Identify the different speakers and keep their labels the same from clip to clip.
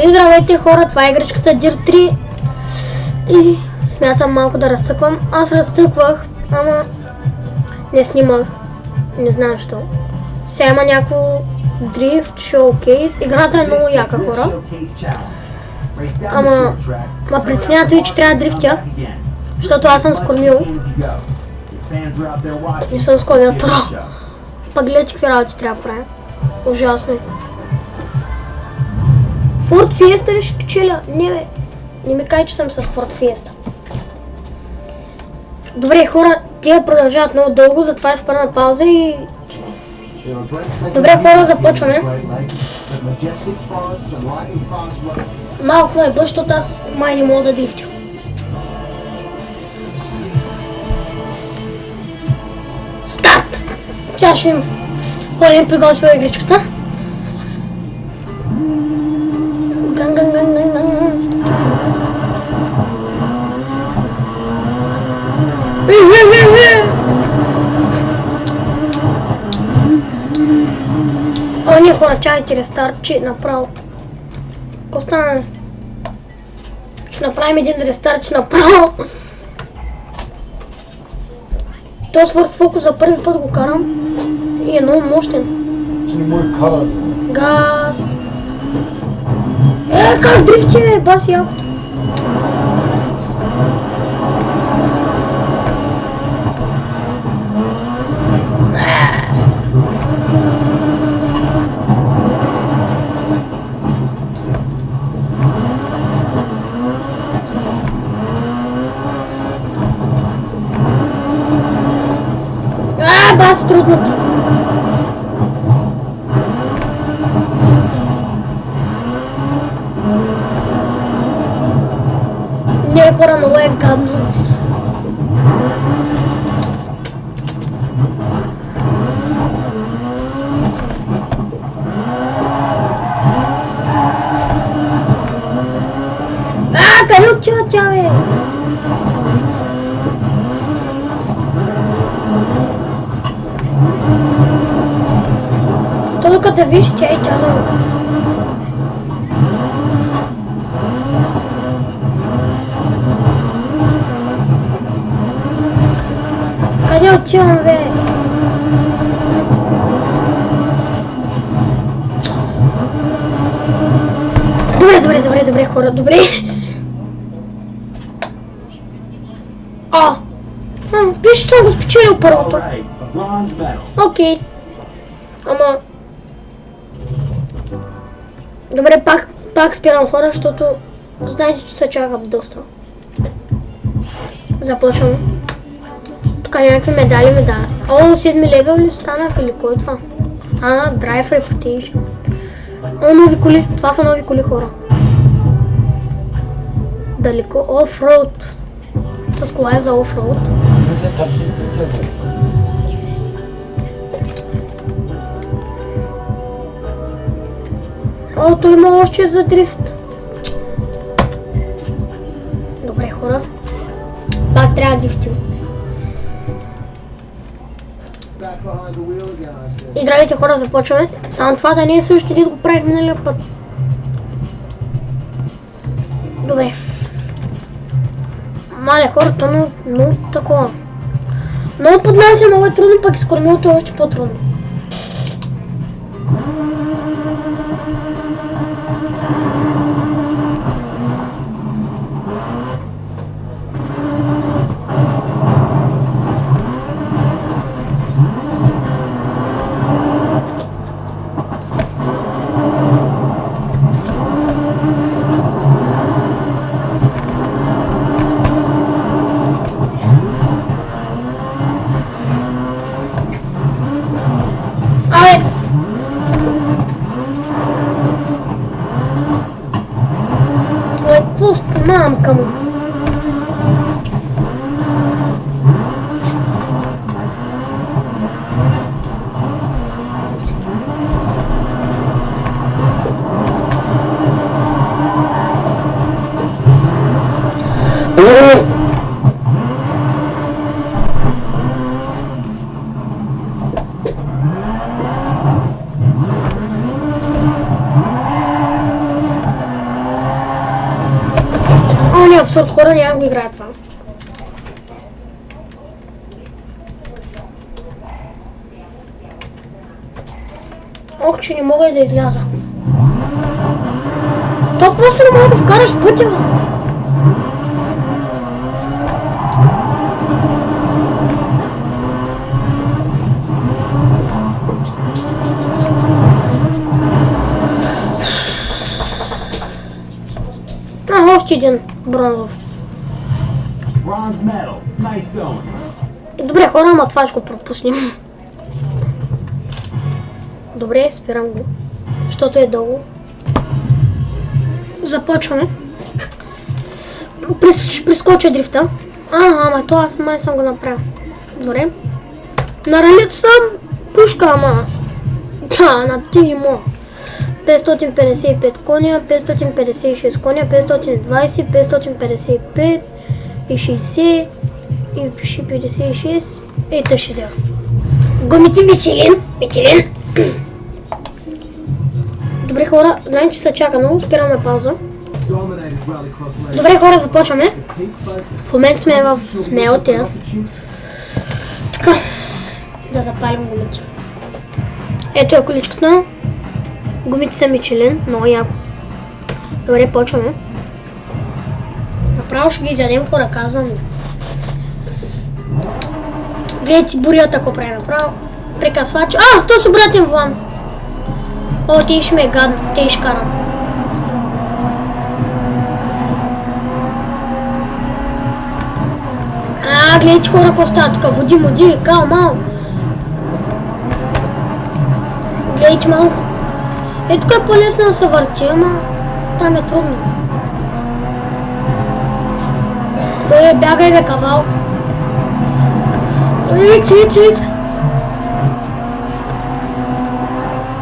Speaker 1: И здравейте хора, това е игричката Dirt 3 и смятам малко да разцъквам. Аз разцъквах, ама не снимах, не знам що. Сега има някакво дрифт, шоукейс, играта е много яка хора. Ама преценято и че трябва да дрифтя, защото аз съм скормил. Не съм с клавиатура. Пак гледайте какви работи трябва да правя. Ужасно е. Ford Fiesta ли ще печеля? Не бе. Не ми кажа, че съм с Ford Fiesta. Добре хора, тия продължават много дълго, затова ще спра на пауза и... Добре хора, започваме. Малко ме е бъд, защото аз май не мога да дрифтя. Старт! Сега ще им ходим приготвя игричката. О, не хора, чакайте рестарт, направо. Какво стана? Ще направим един рестарт, направо. Този Ford Focus за първи път го карам и е много мощен. Газ. Как дрифти бе, баси якото. Баси трудното. Не хора, много е гадно. Къде отива тя бе? То докато завиш, тя и тя за... Къде отивам бе? Добре хора, добре. Пише, че съм го спечелил първото. Окей. Ама... Добре, пак спирам хора, защото знаете, че се чакам доста. Започваме. Тук някакви медали ме дава. О, 7 левел ли станах или кой е това? Drive Reputation. О, нови коли. Това са нови коли хора. Далеко. Офроуд. Тази кола е за офроуд. О, той има още за дрифт. Добре хора. Пак трябва да дрифтим. И здравейте хора, започваме. Само това да не е също, да го правих миналия път. Добре. Мале хората, но такова. Много поднася, много е трудно, пък изкормилото е още по-трудно. Мамка му. абсурд, хора, няма го играя това. Ох, че не мога и да изляза. То просто не мога да вкараш в пътя. Още един бронзов. Добре, хора, ама това ще го пропуснем. Добре, спирам го, защото е долу. Започваме. Ще прескоча дрифта. Ама то аз май съм го направил. Добре. На ралито съм пушка, ама. На ти не мога. 555 коня, 556 коня, 520, 555 и 60 и пиши 56 и та ще взема. Гумите Мичелин. Добре, хора, знаем, че се чака много, спираме пауза. Добре, хора, започваме. В момента сме в смелтия. Така, да запалим гумите. Ето е количката. Гумите са Мичелин, много яко. Добре, почваме. Направо ще ги изядем, хора, казвам ли. Гледайте бурята, ако прави направо. Прекъсвач. То с обратен влан. Те ще ме е гадно, те ще карам. Гледайте, хора, какво става тук. Води, као, мал. Гледайте малко. Тук е по-лесно да се върти, ама там е трудно. Бягай, бе, кавал. Иц.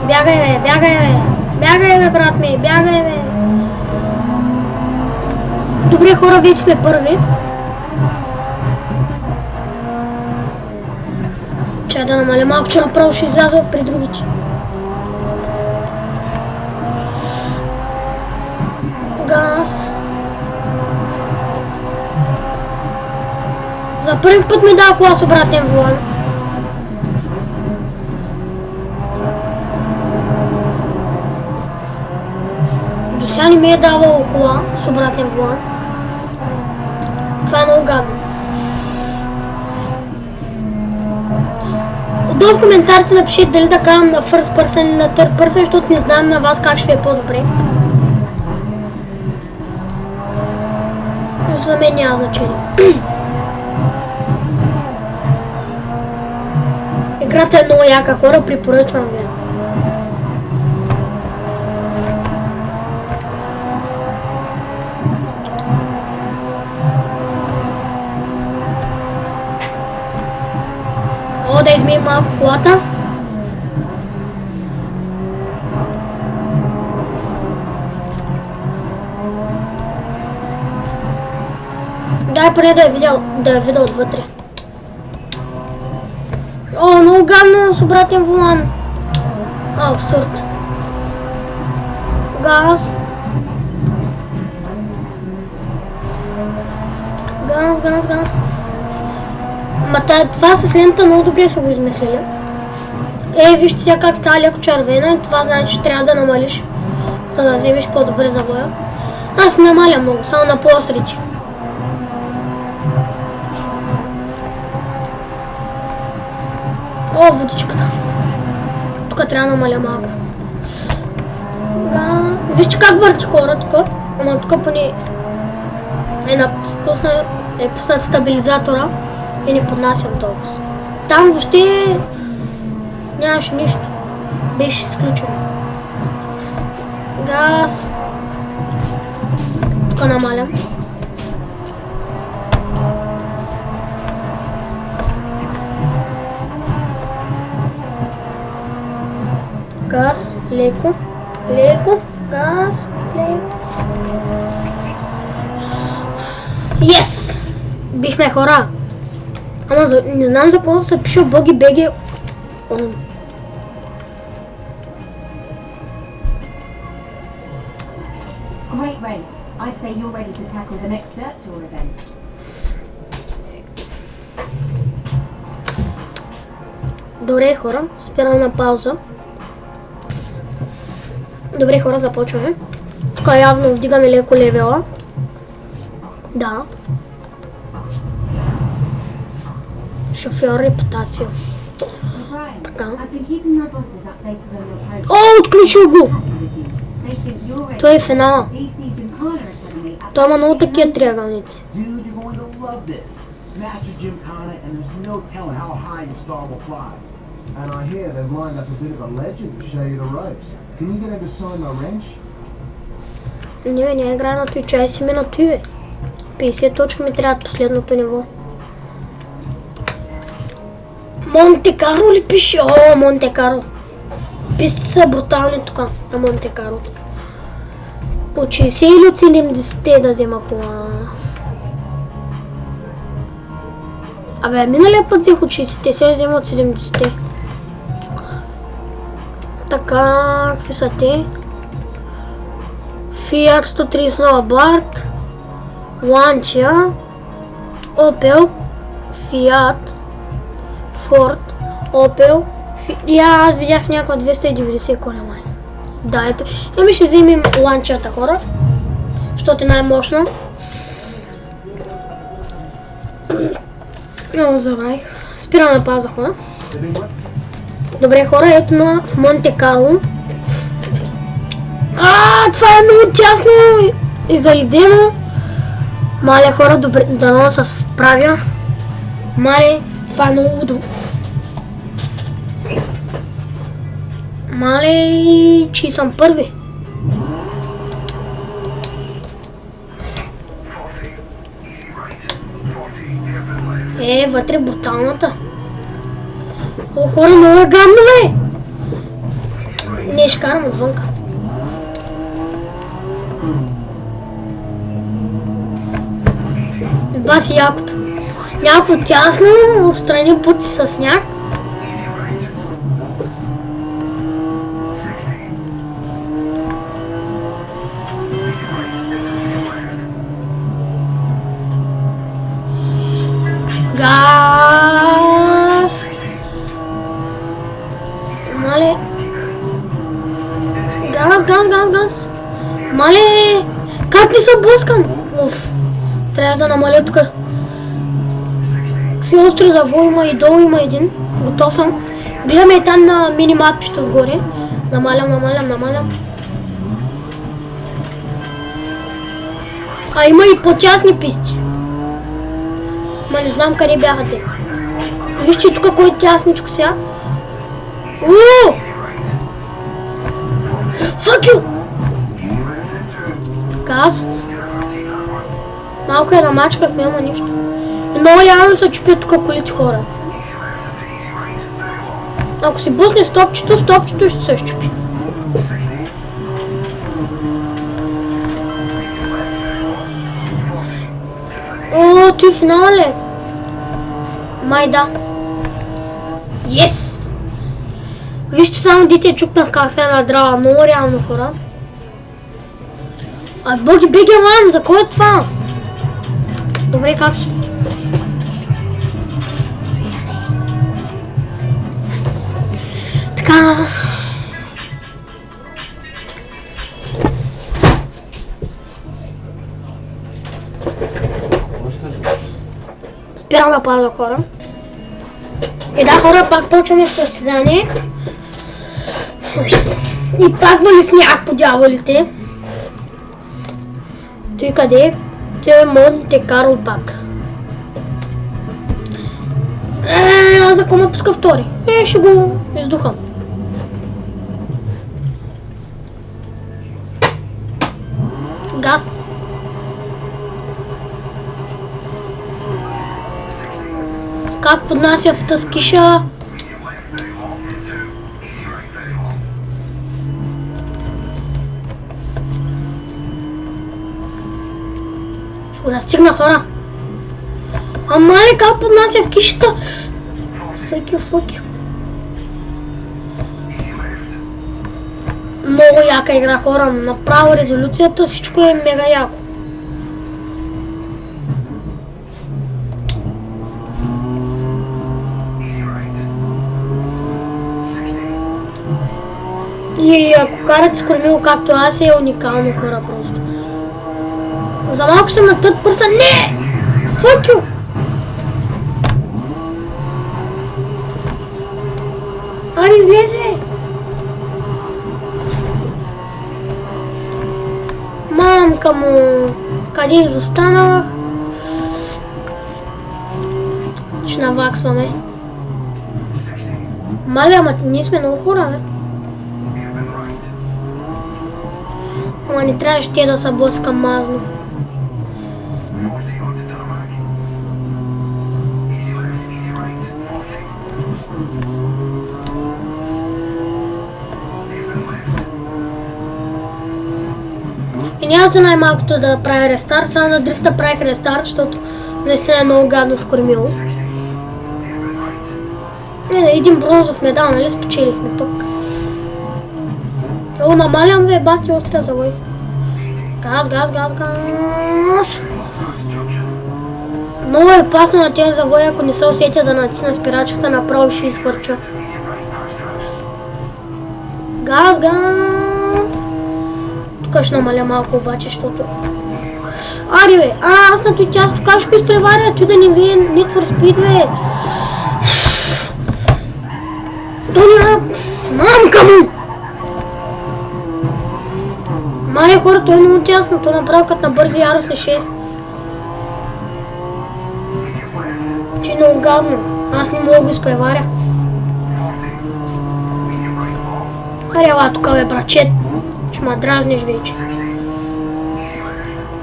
Speaker 1: Бягай, бе, брат ми, бягай, бе. Добре, хора, вече сме първи. Чай да намаля малко, че направо ще изляза при другите. Газ. За първи път ми дава кола с обратен влан. До сега не ми е давало кола с обратен влан. Това е много гадно. Отдолу в коментарите напишете дали да карам на first person или на third person, защото не знам на вас как ще ви е по-добре. За мен няма значение. Играта е много яка, хора, препоръчвам ви. Да измием малко колата. Дай поне да я видя отвътре. Много гадно с обратен волан. Абсурд. Газ. Ма това с лента много добре са го измислили. Вижте сега как става леко червена и това значи, че трябва да намалиш, да вземеш по-добре завоя. Аз не намалям много, само на по-острите. Водичката. Тук трябва да намаля малко. Вижте как върти хора тук. Ама тук поне е пуснат стабилизатора и не поднасям толкова. Там въобще нямаше нищо. Беше изключено. Газ. Тук намалям. Газ, леко, газ, леко. Yes! Бихме хора. Ама не знам за колко се пише Боги БГ.
Speaker 2: Great race. I'd say you're ready to tackle the next Dirt Tour event.
Speaker 1: Добре, хора, спирам на пауза. Добре, хора, започваме. Тук явно вдигаме леко левела. Да. Шофьор, репутация. Така. О, отключил го! Той е финала. Той има много такива триъгълници.
Speaker 3: Master Gymkhana, and there's no telling how high your star will fly. And I hear they've lined up a bit of a legend to show you the ropes. Can you get him to sign my wrench?
Speaker 1: Не играя на той чай си на той. 50 точки ми трябва последното ниво. Монте Карло ли пише? О, Монте Карло. Пистите са брутални тук на Монте Карло. От 60 или от 70 да взема кола? Абе, миналия път взех от 60-те, сега взема от 70-те. Така, какви са те? Fiat 130 Abarth, Lancia, Opel, Fiat, Ford, Opel. Аз видях някаква 290 коня май. Да, ето. Еми ще вземем Lancia-та, хора, защото е най-мощна. Много забравих. Спира на пауза, хора. Добре, хора, ето в Монте Карло. Това е много тясно и заледено. Мале, хора, добре, дано се справя. Мале, това е много лудо. Мале, че съм първи. Вътре бруталната. О, хора, много е гадно, бе! Не, ще карам отвънка. Баси якото. Някакво тясно, отстрани пъти с сняг. Газ! Мале! Газ! Мале! Как не се блъскам? Уф! Трябва да намаля тук. Какви остри завой има и долу има един. Готов съм. Гледаме и там на минимапчето отгоре. Намалям. А има и по-тясни писти. Ма не знам къде бяха те. Вижте тук кой е тясничко сега. Ууу! Fuck you! Газ. Малко я намачкахме, ама нищо. Много реално се чупят тук колите, хора. Ако си бъсне стопчето ще се щупи. О, ти финал ли? Май да. Yes! Вижте само дете чукнах как се надрава. Много реално, хора. Боги, беги лан, за кой е това? Добре, как си? Така. Спирам да паза, хора. И да, хора, пак почваме с състезание. И пак вали сняг по дяволите. Той къде? Той е Монте Карло пак. Аз ако ме пуска втори. Ще го издухам. Газ. Как поднася в тъскиша. Ще го настигна, хора. Ама ли как поднася в кишата? Fuck you. Много яка игра, хора. Направо резолюцията, всичко е мега яко. И ако карате с кормило както аз е уникално, хора, просто. За малко съм на third person. Не! Fuck you! Аре, излезе! Мамка му! Къде изостанах? Ще наваксваме. Мале, ама ние сме много хора, бе. Ама не трябваше тия да са блъска мазно. И няма за най-малкото да правя рестарт, само на дрифта правих рестарт, защото наистина е много гадно скормило. Един бронзов медал, нали спечелихме пък. О, намалям бе, бати острия завой. Газ, газ, газ, газ. Много е опасно на тези завои, ако не се усетя да натисна спирачката, направо ще изхвърча. Газ, газ. Тук ще намаля малко обаче, защото... Ари бе, аз на той тясто как ще го изпреваря, той да не вие Need for Speed бе. То няма... Мамка му! Мария хора, той е много тясно, той направи като на бързи яростни 6. Че е много гадно, аз не мога да го изпреваря. Аре, ела тук бе, брачет. Ще ма дразниш вече.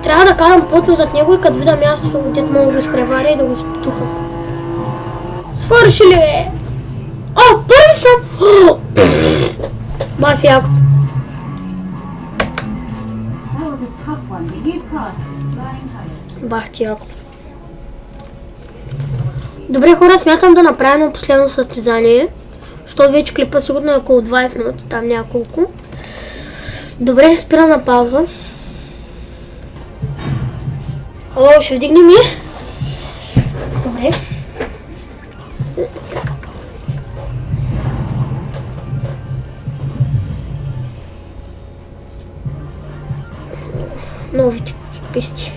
Speaker 1: Трябва да карам плътно зад него и като видя мястото, дето мога да го изпреваря и да го изпитухам. Свърши ли бе? О, първи съм! Маси якото. Бах ти якото. Добре хора, смятам да направим на последно състезание. Защото вече клипа сигурно е около 20 минути, там няколко. Добре, спирам на пауза. О, ще вдигнем ли? Добре. Новите пести.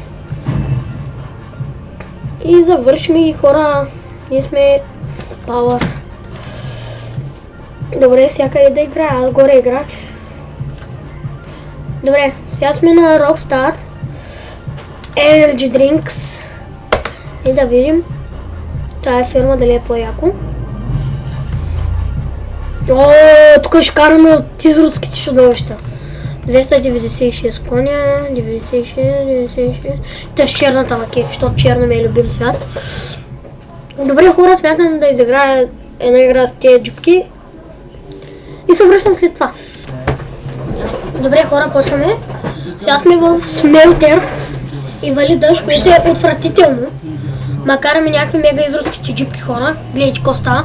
Speaker 1: И завършим ги хора. Ние сме Power. Добре, сега къде да играя? Аз горе играх. Добре, сега сме на Rockstar Energy Drinks. И да видим тая фирма дали е по-яко. О, тук ще караме от изродските чудовища. 296 коня, 96. Та с черната на кеф, защото черна ми е любим цвят. Добре хора, смятам да изиграя една игра с тези джипки. И се връщам след това. Добре хора, почваме. Сега сме в Смелтер и вали дъжд, което е отвратително. Макар и някакви мега изродските джипки хора. Гледайте какво става.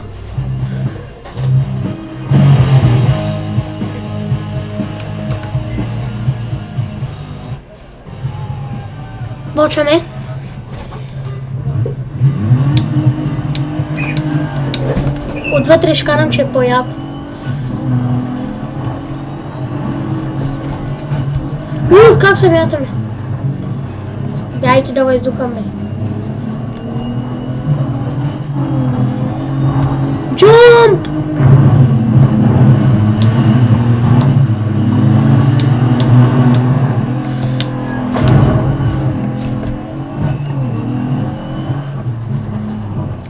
Speaker 1: Почваме. Отвътре ще карам, че е по-яко. Как се мятаме? Яйте да въздухам, бе. Джумп!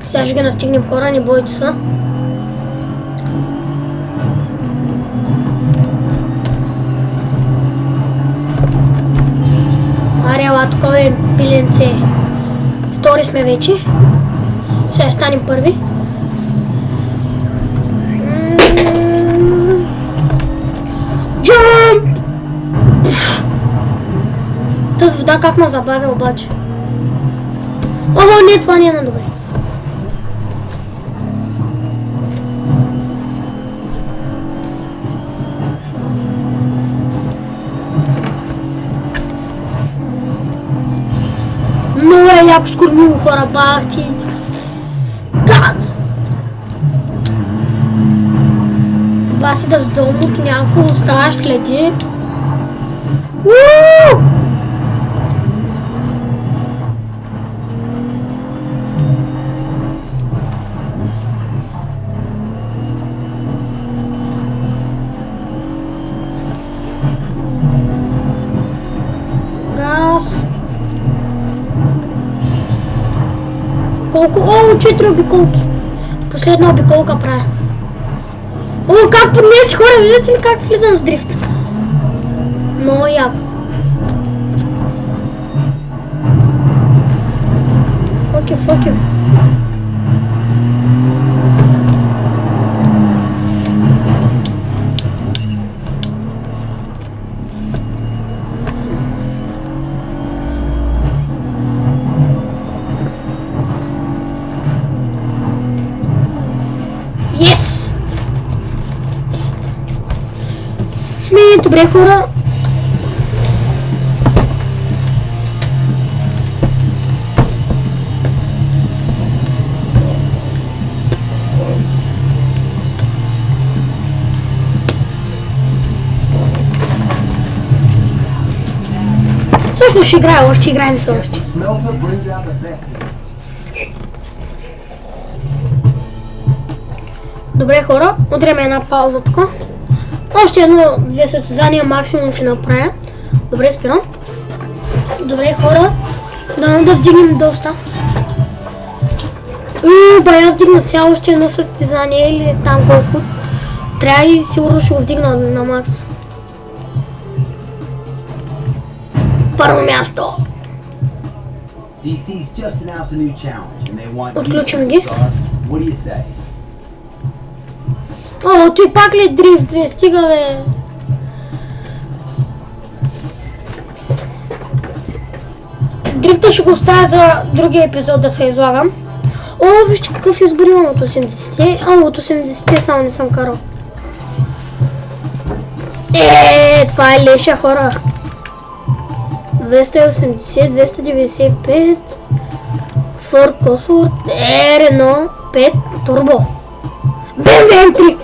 Speaker 1: Сега ще ги настигнем хора, не бойте се. Арела, тук е пиленце. Втори сме вече. Сега станем първи. Джамп! Тази вода как ме забавя обаче. Ого, не, това не е на добре. Много е яко скормило хора, бах ти. Газ! Баси да с долното някакво оставаш следи. Уу! Газ. Колко? О, 4 обиколки. Последна обиколка правя. О, как поднеси хора, виждате ли как влизам с дрифт? Много яко. Fuck you. Yes! Добре хора. Всъщност ще играя, ще играем с още. Добре хора, удряме една пауза тук. Още едно-две състезания максимум ще направя. Добре, спирам. Добре хора, да вдигнем доста. Бая вдигна сега още едно състезание или там колко. Трябва и сигурно ще го вдигна на макс. Първо място. Отключим ги. О, той пак ли дрифт, бе? Стига, бе. Дрифта ще го оставя за другия епизод да се излагам. О, вижте какъв избор имам от 80-те. От 80-те само не съм карал. Това е леша, хора. 280, 295. Ford Cosworth, Renault 5 Turbo. BMW M3!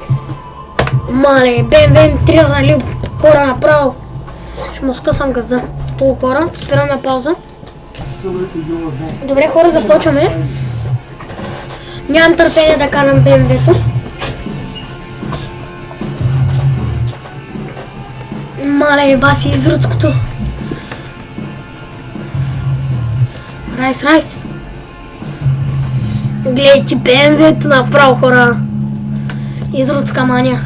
Speaker 1: Мале, BMW M3 рали хора направо. Ще му скъсам газа. Хубаво хора, спирам на пауза. Добре хора, започваме. Нямам търпение да карам BMW-то. Мале, баси изрудското. Райс. Гледайте BMW-то направо хора. Изрудска мания.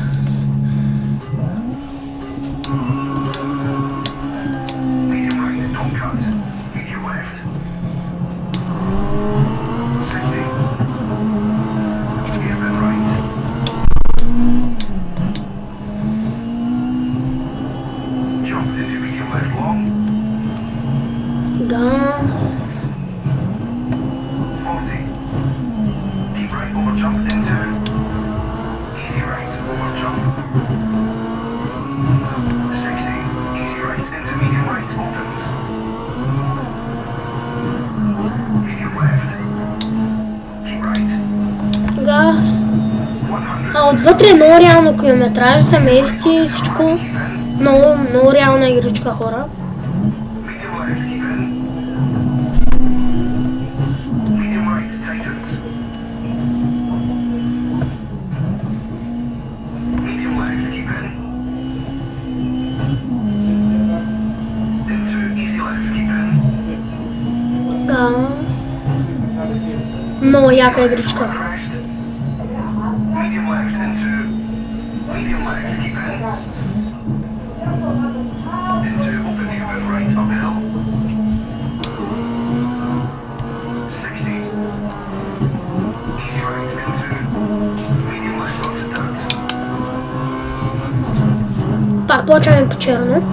Speaker 1: Отвътре много реално километраж, се мести и всичко. Много реална игричка хора. Газ. Много яка игричка. Пак почваме по черно.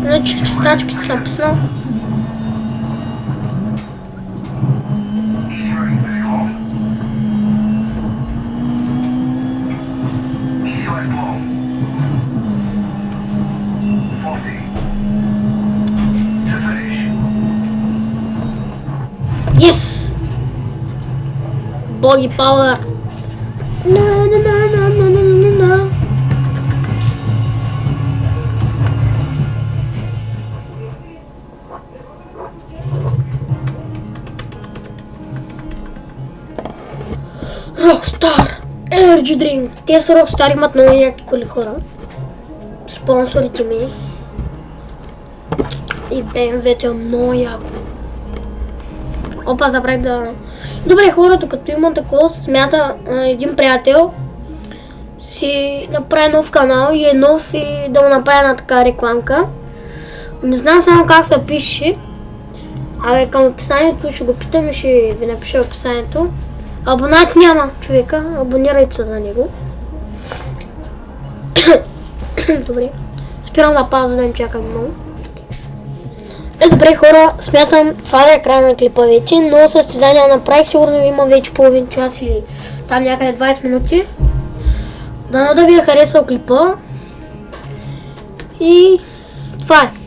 Speaker 1: Значи частачките съм пуснал. Yes! Боги Пауър. На. Rockstar Energy Drink. Те са Rockstar, имат много яки коли, хора. Спонсорите ми. И BMW-то е много яко. Опа, забравих да... Добре, хора, докато имам такова, смята един приятел си направи нов канал и е нов и да му направя една така рекламка. Не знам само как се пише. Абе, към описанието ще го питам и ще ви напиша описанието. Абонати няма човека, абонирайте се на него. Добре, спирам да пауза, да не чакам много. Добре, хора, смятам това да е край на клипа вече, но състезание направих, сигурно има вече половин час или там някъде 20 минути. Дано да ви е харесал клипа. И това е.